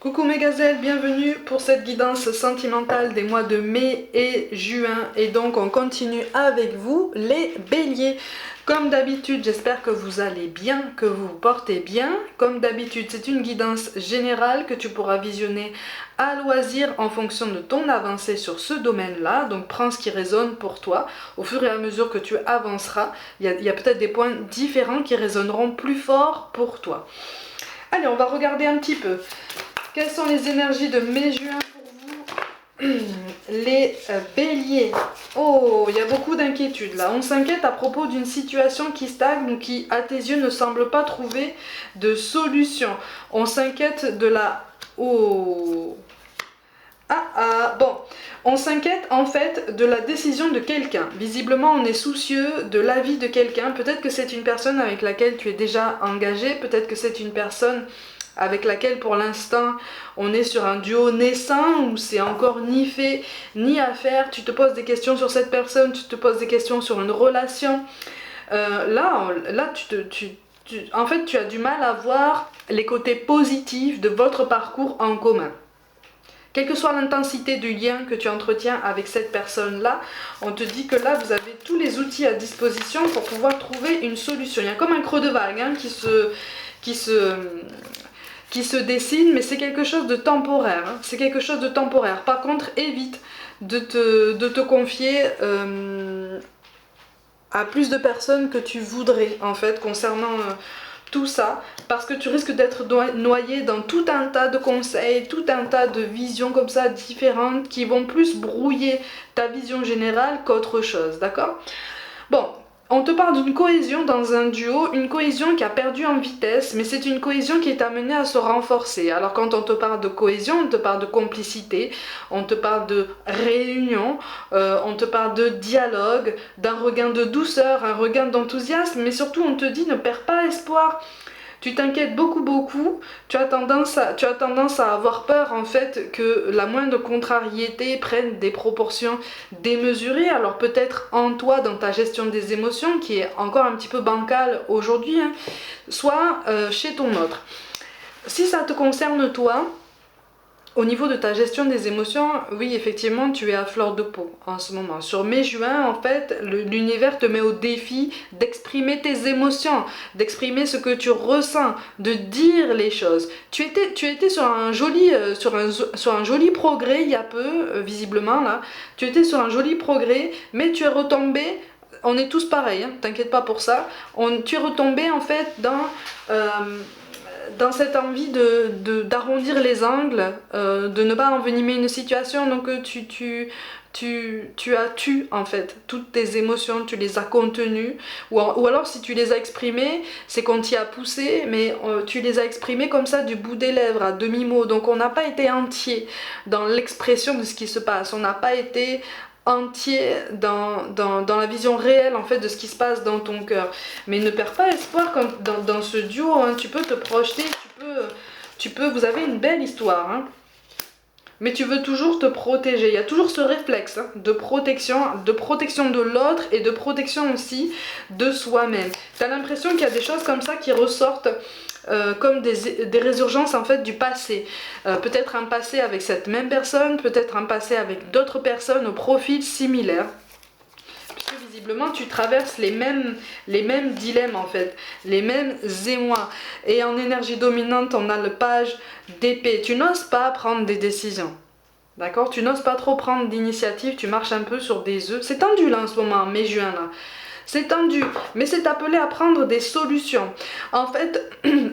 Coucou mes gazelles, bienvenue pour cette guidance sentimentale des mois de mai et juin. Et donc on continue avec vous les béliers. Comme d'habitude, j'espère que vous allez bien, que vous vous portez bien. Comme d'habitude, c'est une guidance générale que tu pourras visionner à loisir en fonction de ton avancée sur ce domaine-là. Donc prends ce qui résonne pour toi. Au fur et à mesure que tu avanceras, il y a peut-être des points différents qui résonneront plus fort pour toi. Allez, on va regarder un petit peu. Quelles sont les énergies de mai-juin pour vous, les béliers? Oh, il y a beaucoup d'inquiétudes là. On s'inquiète à propos d'une situation qui stagne ou qui, à tes yeux, ne semble pas trouver de solution. On s'inquiète de la... Oh... Bon, on s'inquiète en fait de la décision de quelqu'un. Visiblement, on est soucieux de l'avis de quelqu'un. Peut-être que c'est une personne avec laquelle tu es déjà engagé, peut-être que c'est une personne avec laquelle pour l'instant on est sur un duo naissant où c'est encore ni fait ni à faire. Tu te poses des questions sur cette personne, tu te poses des questions sur une relation. Là en fait, tu as du mal à voir les côtés positifs de votre parcours en commun. Quelle que soit l'intensité du lien que tu entretiens avec cette personne-là, on te dit que là, vous avez tous les outils à disposition pour pouvoir trouver une solution. Il y a comme un creux de vague qui se dessine, mais c'est quelque chose de temporaire. C'est quelque chose de temporaire. Par contre, évite de te confier à plus de personnes que tu voudrais, en fait, concernant... tout ça, parce que tu risques d'être noyé dans tout un tas de conseils, tout un tas de visions comme ça différentes qui vont plus brouiller ta vision générale qu'autre chose, d'accord? Bon, on te parle d'une cohésion dans un duo, une cohésion qui a perdu en vitesse, mais c'est une cohésion qui est amenée à se renforcer. Alors quand on te parle de cohésion, on te parle de complicité, on te parle de réunion, on te parle de dialogue, d'un regain de douceur, un regain d'enthousiasme, mais surtout on te dit ne perds pas espoir. Tu t'inquiètes beaucoup, tu as tendance à avoir peur en fait que la moindre contrariété prenne des proportions démesurées. Alors peut-être en toi, dans ta gestion des émotions, qui est encore un petit peu bancale aujourd'hui, hein, soit chez ton autre. Si ça te concerne toi, au niveau de ta gestion des émotions, oui, effectivement, tu es à fleur de peau en ce moment. Sur mai-juin, en fait, l'univers te met au défi d'exprimer tes émotions, d'exprimer ce que tu ressens, de dire les choses. Tu étais sur un joli progrès il y a peu, visiblement, là. Tu étais sur un joli progrès, mais tu es retombé... On est tous pareils, hein, t'inquiète pas pour ça. Tu es retombé, en fait, dans cette envie d'arrondir les angles, de ne pas envenimer une situation, donc tu as tué en fait toutes tes émotions, tu les as contenues, ou alors si tu les as exprimées, c'est qu'on t'y a poussé, mais tu les as exprimées comme ça du bout des lèvres, à demi-mot, donc on n'a pas été entier dans l'expression de ce qui se passe, on n'a pas été entier dans la vision réelle en fait de ce qui se passe dans ton cœur. Mais ne perds pas espoir dans ce duo, hein, tu peux te projeter, vous avez une belle histoire, hein. Mais tu veux toujours te protéger, il y a toujours ce réflexe, hein, de protection de l'autre et de protection aussi de soi-même. Tu as l'impression qu'il y a des choses comme ça qui ressortent comme des résurgences en fait du passé. Peut-être un passé avec cette même personne, peut-être un passé avec d'autres personnes au profil similaire. Puisque visiblement tu traverses les mêmes dilemmes en fait, les mêmes émois. Et en énergie dominante, on a le page d'épée. Tu n'oses pas prendre des décisions. D'accord? Tu n'oses pas trop prendre d'initiative, tu marches un peu sur des œufs. C'est tendu là en ce moment, mai-juin là. C'est tendu, mais c'est appelé à prendre des solutions. En fait,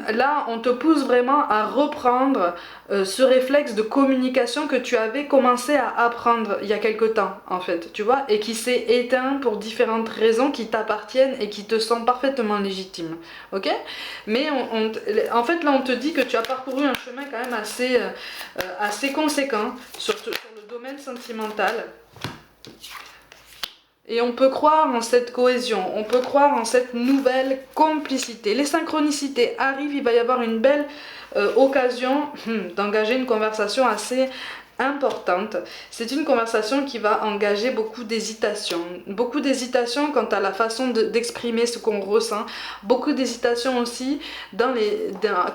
là, on te pousse vraiment à reprendre ce réflexe de communication que tu avais commencé à apprendre il y a quelque temps, en fait, tu vois, et qui s'est éteint pour différentes raisons qui t'appartiennent et qui te sont parfaitement légitimes, ok? Mais en fait, là, on te dit que tu as parcouru un chemin quand même assez conséquent sur le domaine sentimental. Et on peut croire en cette cohésion, on peut croire en cette nouvelle complicité. Les synchronicités arrivent, il va y avoir une belle occasion d'engager une conversation assez importante. C'est une conversation qui va engager beaucoup d'hésitation quant à la façon d'exprimer ce qu'on ressent, beaucoup d'hésitation aussi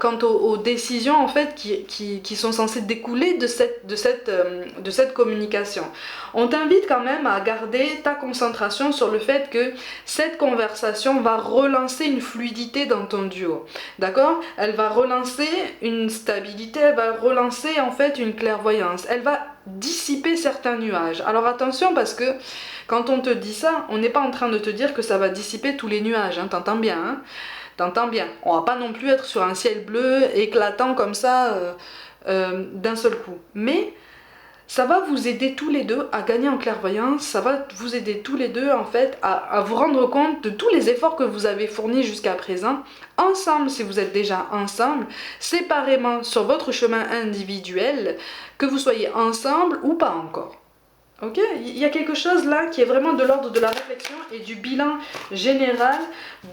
quant aux décisions en fait qui sont censées découler de cette communication. On t'invite quand même à garder ta concentration sur le fait que cette conversation va relancer une fluidité dans ton duo, d'accord? Elle va relancer une stabilité, elle va relancer en fait une clairvoyance, elle va dissiper certains nuages. Alors attention, parce que quand on te dit ça, on n'est pas en train de te dire que ça va dissiper tous les nuages, hein, t'entends bien, hein? T'entends bien. On va pas non plus être sur un ciel bleu éclatant comme ça d'un seul coup. Mais ça va vous aider tous les deux à gagner en clairvoyance, ça va vous aider tous les deux en fait à vous rendre compte de tous les efforts que vous avez fournis jusqu'à présent, ensemble si vous êtes déjà ensemble, séparément sur votre chemin individuel, que vous soyez ensemble ou pas encore. Ok, il y a quelque chose là qui est vraiment de l'ordre de la réflexion et du bilan général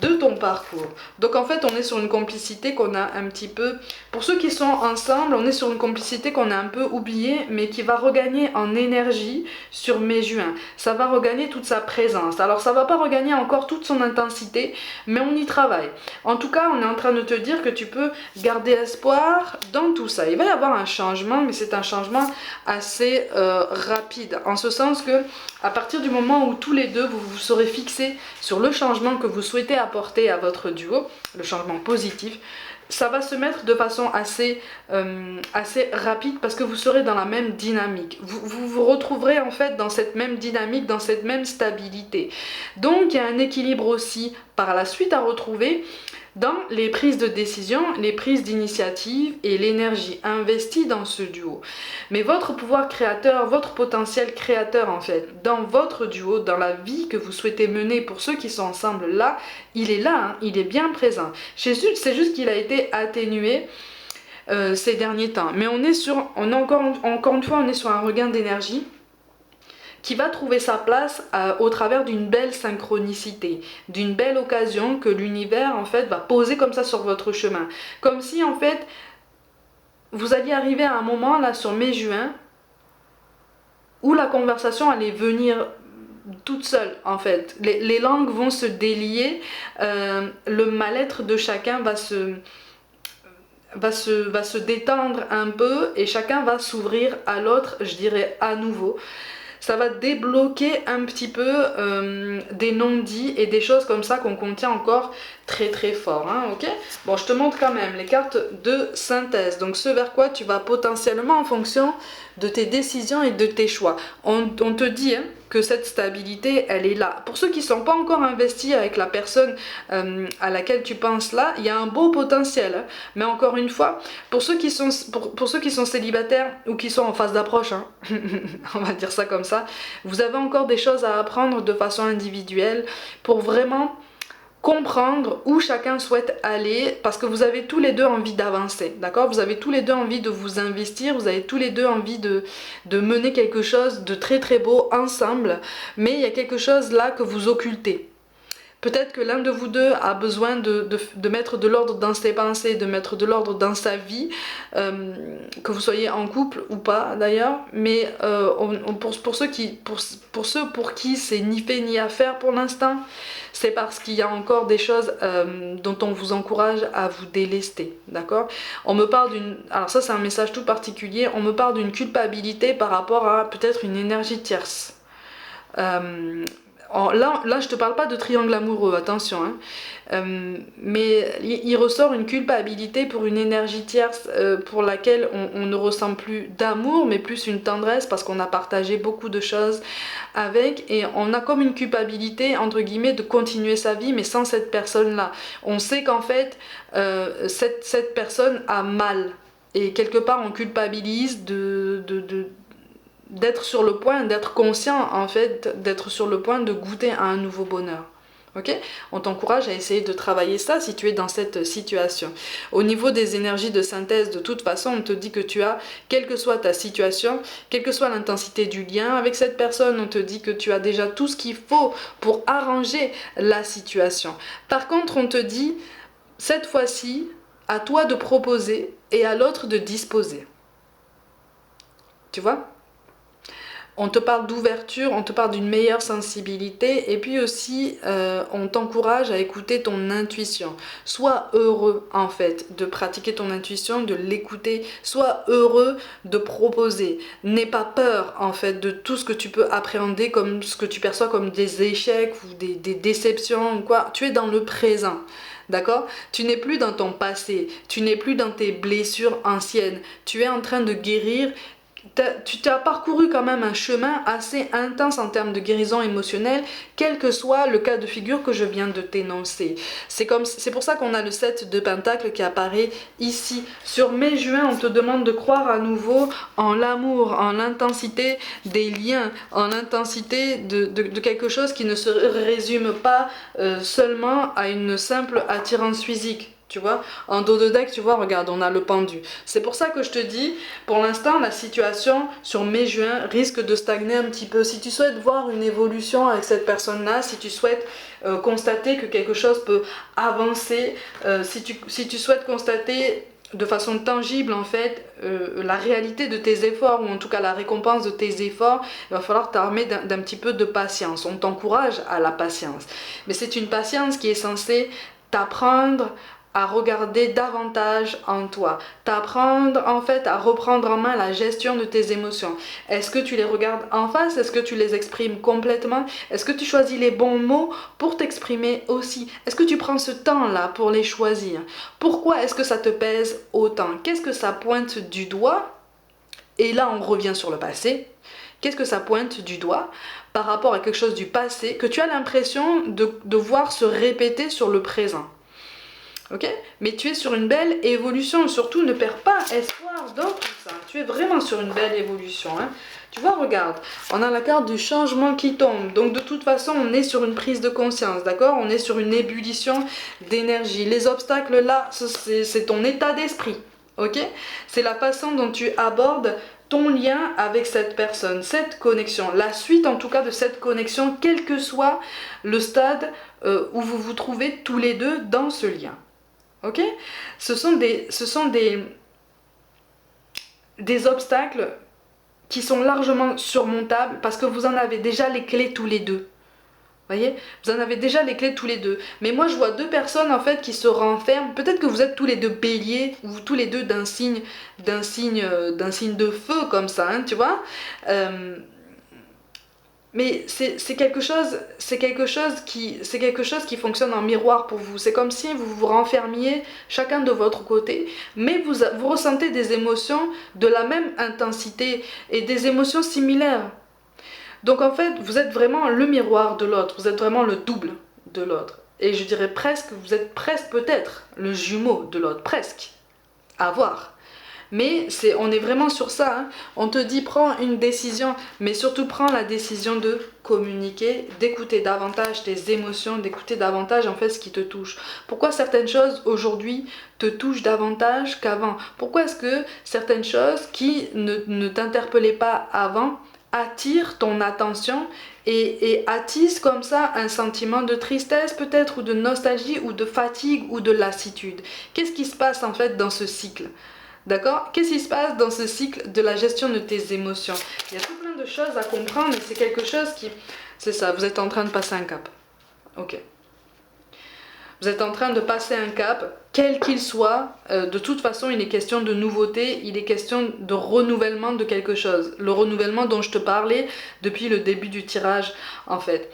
de ton parcours. Donc en fait on est sur une complicité qu'on a un petit peu, pour ceux qui sont ensemble, on est sur une complicité qu'on a un peu oubliée mais qui va regagner en énergie sur mai-juin. Ça va regagner toute sa présence. Alors ça va pas regagner encore toute son intensité, mais on y travaille. En tout cas on est en train de te dire que tu peux garder espoir dans tout ça. Il va y avoir un changement, mais c'est un changement assez rapide. En ce sens que à partir du moment où tous les deux vous vous serez fixés sur le changement que vous souhaitez apporter à votre duo, le changement positif, ça va se mettre de façon assez rapide parce que vous serez dans la même dynamique. Vous vous retrouverez en fait dans cette même dynamique, dans cette même stabilité. Donc il y a un équilibre aussi par la suite à retrouver dans les prises de décision, les prises d'initiative et l'énergie investie dans ce duo. Mais votre pouvoir créateur, votre potentiel créateur en fait, dans votre duo, dans la vie que vous souhaitez mener pour ceux qui sont ensemble là, il est là, hein, il est bien présent. C'est juste qu'il a été atténué ces derniers temps. Mais on est encore une fois, on est sur un regain d'énergie qui va trouver sa place au travers d'une belle synchronicité, d'une belle occasion que l'univers en fait va poser comme ça sur votre chemin. Comme si en fait vous alliez arriver à un moment là sur mai-juin où la conversation allait venir toute seule en fait. Les langues vont se délier, le mal-être de chacun va se détendre un peu et chacun va s'ouvrir à l'autre, je dirais à nouveau. Ça va débloquer un petit peu des non-dits et des choses comme ça qu'on contient encore très très fort, hein, ok? Bon, je te montre quand même les cartes de synthèse, donc ce vers quoi tu vas potentiellement en fonction de tes décisions et de tes choix. On te dit hein, que cette stabilité, elle est là. Pour ceux qui ne sont pas encore investis avec la personne à laquelle tu penses là, il y a un beau potentiel, hein. Mais encore une fois, pour ceux qui sont célibataires ou qui sont en phase d'approche, hein, on va dire ça comme ça, vous avez encore des choses à apprendre de façon individuelle pour vraiment comprendre où chacun souhaite aller parce que vous avez tous les deux envie d'avancer, d'accord? Vous avez tous les deux envie de vous investir, vous avez tous les deux envie de mener quelque chose de très très beau ensemble, mais il y a quelque chose là que vous occultez. Peut-être que l'un de vous deux a besoin de mettre de l'ordre dans ses pensées, de mettre de l'ordre dans sa vie, que vous soyez en couple ou pas d'ailleurs, mais pour ceux pour qui c'est ni fait ni à faire pour l'instant, c'est parce qu'il y a encore des choses dont on vous encourage à vous délester, d'accord? On me parle alors ça c'est un message tout particulier, on me parle d'une culpabilité par rapport à peut-être une énergie tierce. Là, je te parle pas de triangle amoureux, attention, hein. Mais il ressort une culpabilité pour une énergie tierce pour laquelle on ne ressent plus d'amour, mais plus une tendresse parce qu'on a partagé beaucoup de choses avec et on a comme une culpabilité, entre guillemets, de continuer sa vie, mais sans cette personne-là. On sait qu'en fait, cette personne a mal et quelque part on culpabilise d'être sur le point, d'être conscient en fait, d'être sur le point de goûter à un nouveau bonheur. Ok? On t'encourage à essayer de travailler ça si tu es dans cette situation. Au niveau des énergies de synthèse, de toute façon, on te dit que tu as, quelle que soit ta situation, quelle que soit l'intensité du lien avec cette personne, on te dit que tu as déjà tout ce qu'il faut pour arranger la situation. Par contre, on te dit, cette fois-ci, à toi de proposer et à l'autre de disposer. tu vois. On te parle d'ouverture, on te parle d'une meilleure sensibilité et puis aussi on t'encourage à écouter ton intuition. Sois heureux en fait de pratiquer ton intuition, de l'écouter. Sois heureux de proposer. N'aie pas peur en fait de tout ce que tu peux appréhender comme ce que tu perçois comme des échecs ou des déceptions ou quoi. Tu es dans le présent. D'accord? Tu n'es plus dans ton passé, tu n'es plus dans tes blessures anciennes. Tu es en train de guérir. Tu t'as parcouru quand même un chemin assez intense en termes de guérison émotionnelle, quel que soit le cas de figure que je viens de t'énoncer. C'est pour ça qu'on a le 7 de Pentacle qui apparaît ici. Sur mai-juin, on te demande de croire à nouveau en l'amour, en l'intensité des liens, en l'intensité de quelque chose qui ne se résume pas seulement à une simple attirance physique. Tu vois, en dos de deck, tu vois, regarde, on a le pendu. C'est pour ça que je te dis, pour l'instant, la situation sur mai-juin risque de stagner un petit peu. Si tu souhaites voir une évolution avec cette personne-là, si tu souhaites constater que quelque chose peut avancer, si tu souhaites constater de façon tangible en fait la réalité de tes efforts ou en tout cas la récompense de tes efforts, il va falloir t'armer d'un petit peu de patience. On t'encourage à la patience. Mais c'est une patience qui est censée t'apprendre à regarder davantage en toi, t'apprendre en fait à reprendre en main la gestion de tes émotions. Est-ce que tu les regardes en face? Est-ce que tu les exprimes complètement? Est-ce que tu choisis les bons mots pour t'exprimer aussi? Est-ce que tu prends ce temps-là pour les choisir? Pourquoi est-ce que ça te pèse autant? Qu'est-ce que ça pointe du doigt? Et là on revient sur le passé. Qu'est-ce que ça pointe du doigt par rapport à quelque chose du passé que tu as l'impression de voir se répéter sur le présent? Ok? Mais tu es sur une belle évolution, surtout ne perds pas espoir dans tout ça. Tu es vraiment sur une belle évolution. Hein? Tu vois, regarde, on a la carte du changement qui tombe. Donc de toute façon, on est sur une prise de conscience, d'accord? On est sur une ébullition d'énergie. Les obstacles là, c'est ton état d'esprit. Ok? C'est la façon dont tu abordes ton lien avec cette personne, cette connexion, la suite en tout cas de cette connexion, quel que soit le stade où vous vous trouvez tous les deux dans ce lien. Ok? Ce sont des obstacles qui sont largement surmontables parce que vous en avez déjà les clés tous les deux. Voyez? Vous en avez déjà les clés tous les deux. Mais moi je vois deux personnes en fait qui se renferment. Peut-être que vous êtes tous les deux béliers ou tous les deux d'un signe de feu comme ça, hein, tu vois? Mais c'est quelque chose qui fonctionne en miroir pour vous. C'est comme si vous vous renfermiez chacun de votre côté, mais vous ressentez des émotions de la même intensité et des émotions similaires. Donc en fait, vous êtes vraiment le miroir de l'autre, vous êtes vraiment le double de l'autre. Et je dirais presque, vous êtes presque peut-être le jumeau de l'autre, presque. À voir. Mais on est vraiment sur ça, hein. On te dit prends une décision, mais surtout prends la décision de communiquer, d'écouter davantage tes émotions, d'écouter davantage en fait ce qui te touche. Pourquoi certaines choses aujourd'hui te touchent davantage qu'avant? Pourquoi est-ce que certaines choses qui ne t'interpellaient pas avant attirent ton attention et attisent comme ça un sentiment de tristesse peut-être, ou de nostalgie, ou de fatigue, ou de lassitude? Qu'est-ce qui se passe en fait dans ce cycle? D'accord? Qu'est-ce qui se passe dans ce cycle de la gestion de tes émotions? Il y a tout plein de choses à comprendre et c'est quelque chose qui... C'est ça, vous êtes en train de passer un cap. Ok. Vous êtes en train de passer un cap, quel qu'il soit. De toute façon, il est question de nouveauté, il est question de renouvellement de quelque chose. Le renouvellement dont je te parlais depuis le début du tirage, en fait.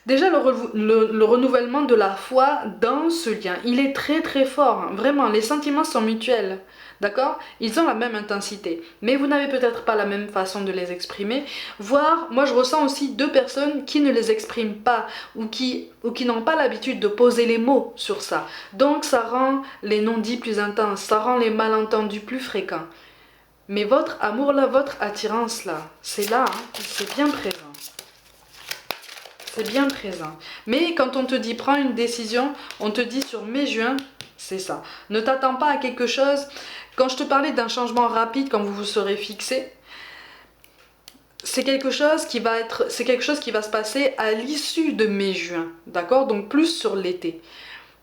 Déjà, le renouvellement de la foi dans ce lien, il est très très fort. Hein. Vraiment, les sentiments sont mutuels. D'accord? Ils ont la même intensité. Mais vous n'avez peut-être pas la même façon de les exprimer. Voire, moi je ressens aussi deux personnes qui ne les expriment pas ou qui n'ont pas l'habitude de poser les mots sur ça. Donc ça rend les non-dits plus intenses, ça rend les malentendus plus fréquents. Mais votre amour là, votre attirance là, c'est là, hein, c'est bien présent. C'est bien présent. Mais quand on te dit prends une décision, on te dit sur mai-juin, c'est ça. Ne t'attends pas à quelque chose. Quand je te parlais d'un changement rapide quand vous vous serez fixé, c'est quelque chose qui va se passer à l'issue de mai-juin. D'accord? Donc plus sur l'été.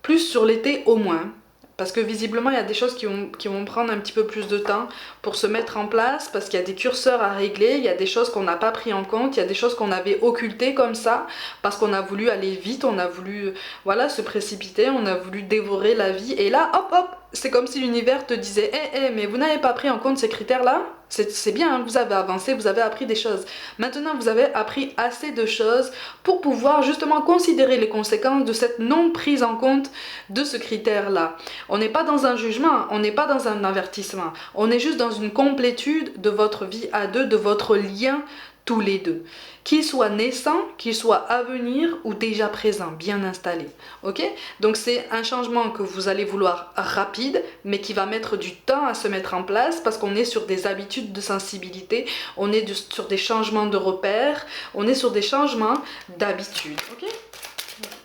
Plus sur l'été au moins. Parce que visiblement, il y a des choses qui vont prendre un petit peu plus de temps pour se mettre en place, parce qu'il y a des curseurs à régler, il y a des choses qu'on n'a pas pris en compte, il y a des choses qu'on avait occultées comme ça, parce qu'on a voulu aller vite, on a voulu voilà, se précipiter, on a voulu dévorer la vie. Et là, hop, hop, c'est comme si l'univers te disait mais vous n'avez pas pris en compte ces critères-là? C'est bien, hein, vous avez avancé, vous avez appris des choses. Maintenant, vous avez appris assez de choses pour pouvoir justement considérer les conséquences de cette non prise en compte de ce critère-là. On n'est pas dans un jugement, on n'est pas dans un avertissement. On est juste dans une complétude de votre vie à deux, de votre lien tous les deux. Qu'il soit naissant, qu'il soit à venir ou déjà présent, bien installé. Ok? Donc c'est un changement que vous allez vouloir rapide, mais qui va mettre du temps à se mettre en place parce qu'on est sur des habitudes de sensibilité, on est sur des changements de repères, on est sur des changements d'habitude. Ok?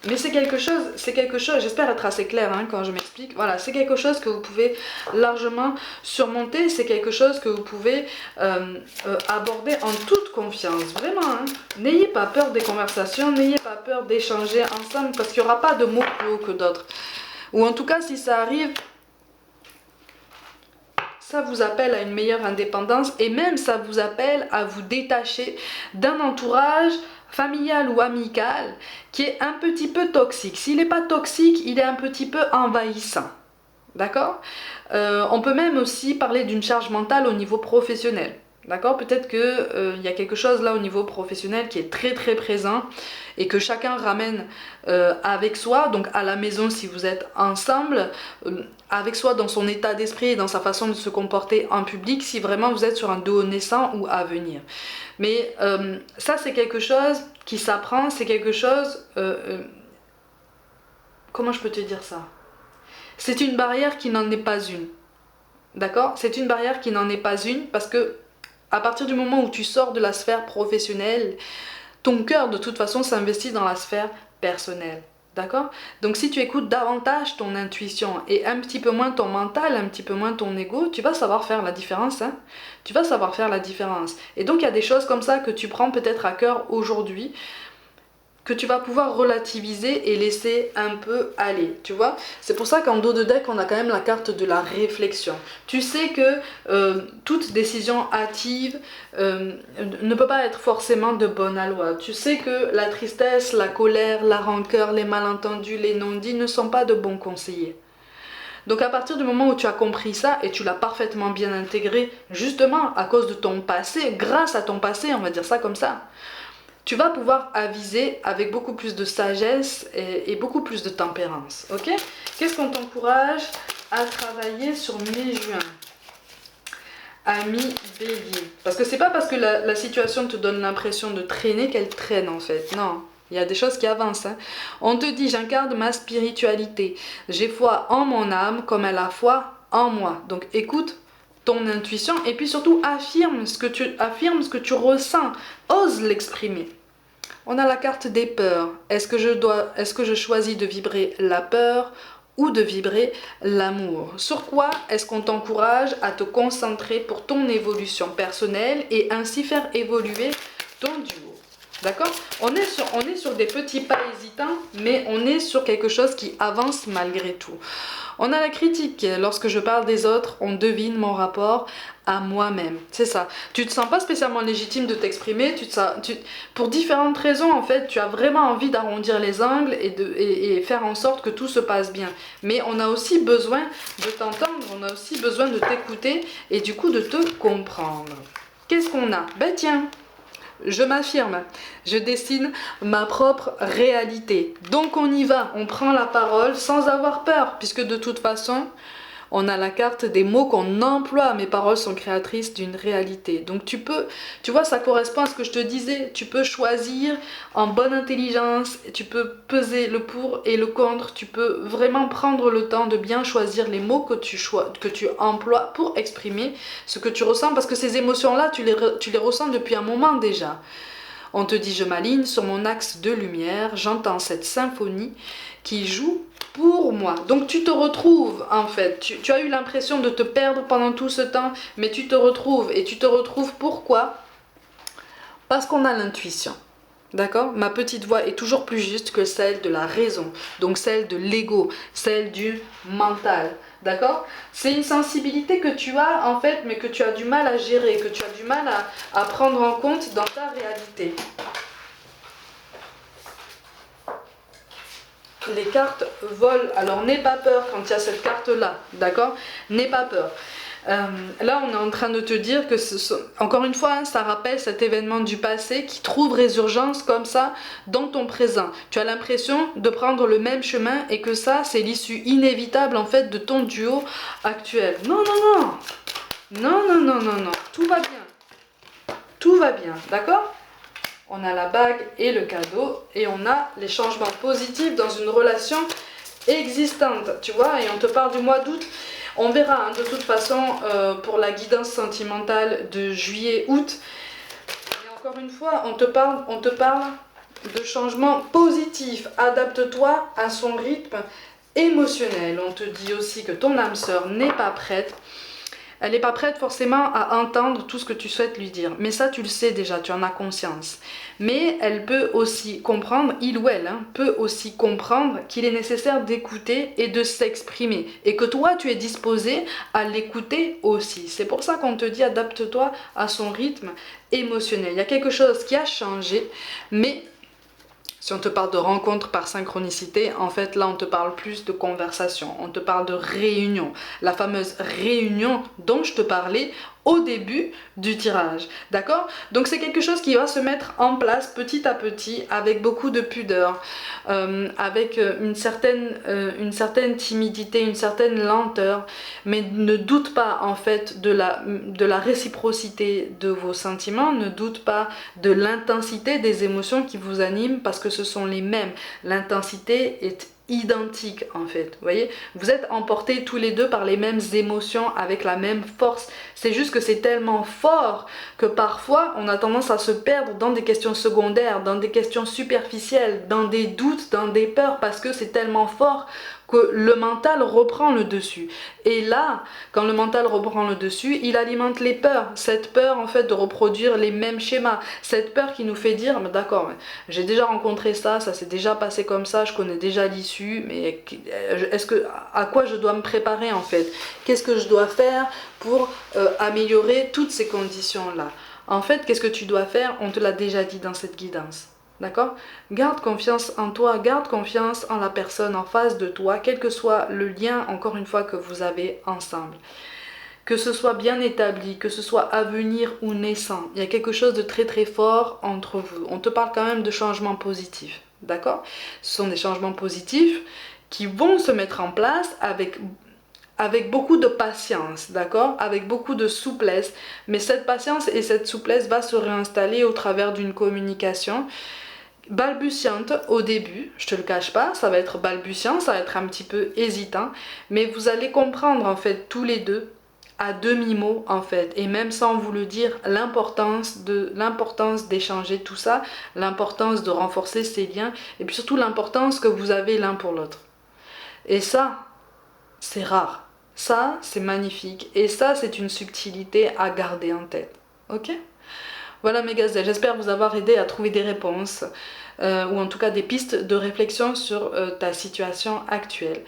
Mais c'est quelque chose, j'espère être assez claire hein, quand je m'explique, voilà, c'est quelque chose que vous pouvez largement surmonter, c'est quelque chose que vous pouvez aborder en toute confiance, vraiment, hein. N'ayez pas peur des conversations, n'ayez pas peur d'échanger ensemble, parce qu'il n'y aura pas de mots plus hauts que d'autres. Ou en tout cas, si ça arrive, ça vous appelle à une meilleure indépendance, et même ça vous appelle à vous détacher d'un entourage familial ou amical qui est un petit peu toxique. S'il n'est pas toxique, il est un petit peu envahissant. D'accord? On peut même aussi parler d'une charge mentale au niveau professionnel. D'accord? Peut-être qu'il y a quelque chose là au niveau professionnel qui est très très présent et que chacun ramène avec soi, donc à la maison si vous êtes ensemble, avec soi dans son état d'esprit et dans sa façon de se comporter en public si vraiment vous êtes sur un duo naissant ou à venir. Mais ça c'est quelque chose qui s'apprend, c'est quelque chose... comment je peux te dire ça? C'est une barrière qui n'en est pas une. D'accord? C'est une barrière qui n'en est pas une parce que à partir du moment où tu sors de la sphère professionnelle, ton cœur de toute façon s'investit dans la sphère personnelle. D'accord? Donc si tu écoutes davantage ton intuition et un petit peu moins ton mental, un petit peu moins ton ego, tu vas savoir faire la différence. Hein? Tu vas savoir faire la différence. Et donc il y a des choses comme ça que tu prends peut-être à cœur aujourd'hui, que tu vas pouvoir relativiser et laisser un peu aller, tu vois. C'est pour ça qu'en dos de deck, on a quand même la carte de la réflexion. Tu sais que toute décision hâtive ne peut pas être forcément de bonne aloi. Tu sais que la tristesse, la colère, la rancœur, les malentendus, les non-dits ne sont pas de bons conseillers. Donc à partir du moment où tu as compris ça et tu l'as parfaitement bien intégré, justement à cause de ton passé, grâce à ton passé, on va dire ça comme ça, tu vas pouvoir aviser avec beaucoup plus de sagesse et beaucoup plus de tempérance. Ok? Qu'est-ce qu'on t'encourage à travailler sur mai-juin? Ami Bélier. Parce que c'est pas parce que la situation te donne l'impression de traîner qu'elle traîne en fait. Non. Il y a des choses qui avancent. Hein. On te dit, j'incarne ma spiritualité. J'ai foi en mon âme comme elle a foi en moi. Donc écoute ton intuition et puis surtout affirme ce que tu ressens. Ose l'exprimer. On a la carte des peurs. Est-ce que je choisis de vibrer la peur ou de vibrer l'amour? Sur quoi est-ce qu'on t'encourage à te concentrer pour ton évolution personnelle et ainsi faire évoluer ton duo? D'accord? On est sur des petits pas hésitants, mais on est sur quelque chose qui avance malgré tout. On a la critique. Lorsque je parle des autres, on devine mon rapport à moi-même. C'est ça. Tu te sens pas spécialement légitime de t'exprimer. Pour différentes raisons, en fait, tu as vraiment envie d'arrondir les angles et faire en sorte que tout se passe bien. Mais on a aussi besoin de t'entendre, on a aussi besoin de t'écouter et du coup de te comprendre. Qu'est-ce qu'on a? Ben tiens, je m'affirme, je dessine ma propre réalité. Donc on y va, on prend la parole sans avoir peur, puisque de toute façon, on a la carte des mots qu'on emploie. Mes paroles sont créatrices d'une réalité. Donc tu vois, ça correspond à ce que je te disais. Tu peux choisir en bonne intelligence, tu peux peser le pour et le contre. Tu peux vraiment prendre le temps de bien choisir les mots que tu emploies pour exprimer ce que tu ressens. Parce que ces émotions-là, tu les ressens depuis un moment déjà. On te dit, je m'aligne sur mon axe de lumière, j'entends cette symphonie qui joue pour moi. Donc tu te retrouves en fait, tu as eu l'impression de te perdre pendant tout ce temps, mais tu te retrouves. Et tu te retrouves pourquoi? Parce qu'on a l'intuition. D'accord? Ma petite voix est toujours plus juste que celle de la raison, donc celle de l'ego, celle du mental. D'accord? C'est une sensibilité que tu as en fait, mais que tu as du mal à gérer, que tu as du mal à prendre en compte dans ta réalité. Les cartes volent, alors n'aie pas peur quand il y a cette carte-là, d'accord? N'aie pas peur. Là, on est en train de te dire que, encore une fois, hein, ça rappelle cet événement du passé qui trouve résurgence comme ça dans ton présent. Tu as l'impression de prendre le même chemin et que ça, c'est l'issue inévitable en fait de ton duo actuel. Non, non, non. Non, non, non, non, non. Tout va bien. Tout va bien, d'accord? On a la bague et le cadeau et on a les changements positifs dans une relation existante, tu vois, et on te parle du mois d'août. On verra hein, de toute façon pour la guidance sentimentale de juillet-août. Et encore une fois, on te parle de changements positifs. Adapte-toi à son rythme émotionnel. On te dit aussi que ton âme sœur n'est pas prête. Elle n'est pas prête forcément à entendre tout ce que tu souhaites lui dire. Mais ça, tu le sais déjà, tu en as conscience. Mais elle peut aussi comprendre, il ou elle, hein, peut aussi comprendre qu'il est nécessaire d'écouter et de s'exprimer. Et que toi, tu es disposé à l'écouter aussi. C'est pour ça qu'on te dit adapte-toi à son rythme émotionnel. Il y a quelque chose qui a changé, mais... Si on te parle de rencontre par synchronicité, en fait là on te parle plus de conversation, on te parle de réunion, la fameuse réunion dont je te parlais au début du tirage, d'accord? Donc c'est quelque chose qui va se mettre en place petit à petit avec beaucoup de pudeur, avec une certaine timidité, une certaine lenteur, mais ne doute pas en fait de la réciprocité de vos sentiments, ne doute pas de l'intensité des émotions qui vous animent parce que ce sont les mêmes. L'intensité est identique en fait, vous voyez, vous êtes emportés tous les deux par les mêmes émotions avec la même force, c'est juste que c'est tellement fort que parfois on a tendance à se perdre dans des questions secondaires, dans des questions superficielles, dans des doutes, dans des peurs parce que c'est tellement fort que le mental reprend le dessus. Et là, quand le mental reprend le dessus, il alimente les peurs. Cette peur en fait de reproduire les mêmes schémas. Cette peur qui nous fait dire, d'accord, j'ai déjà rencontré ça, ça s'est déjà passé comme ça, je connais déjà l'issue, mais à quoi je dois me préparer en fait? Qu'est-ce que je dois faire pour améliorer toutes ces conditions-là? En fait, qu'est-ce que tu dois faire? On te l'a déjà dit dans cette guidance. D'accord? Garde confiance en toi, garde confiance en la personne en face de toi, quel que soit le lien, encore une fois, que vous avez ensemble. Que ce soit bien établi, que ce soit à venir ou naissant, il y a quelque chose de très très fort entre vous. On te parle quand même de changements positifs, d'accord? Ce sont des changements positifs qui vont se mettre en place avec beaucoup de patience, d'accord? Avec beaucoup de souplesse. Mais cette patience et cette souplesse va se réinstaller au travers d'une communication balbutiante au début, je te le cache pas, ça va être balbutiant, ça va être un petit peu hésitant, mais vous allez comprendre en fait tous les deux à demi-mot en fait, et même sans vous le dire, l'importance d'échanger tout ça, l'importance de renforcer ces liens, et puis surtout l'importance que vous avez l'un pour l'autre. Et ça, c'est rare. Ça, c'est magnifique. Et ça, c'est une subtilité à garder en tête. Ok? Voilà mes gazelles, j'espère vous avoir aidé à trouver des réponses ou en tout cas des pistes de réflexion sur ta situation actuelle.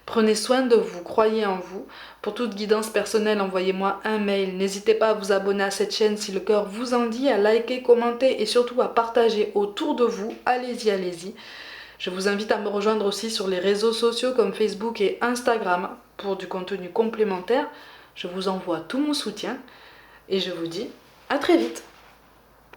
Prenez soin de vous, croyez en vous. Pour toute guidance personnelle, envoyez-moi un mail. N'hésitez pas à vous abonner à cette chaîne si le cœur vous en dit, à liker, commenter et surtout à partager autour de vous. Allez-y, allez-y. Je vous invite à me rejoindre aussi sur les réseaux sociaux comme Facebook et Instagram pour du contenu complémentaire. Je vous envoie tout mon soutien et je vous dis à très vite.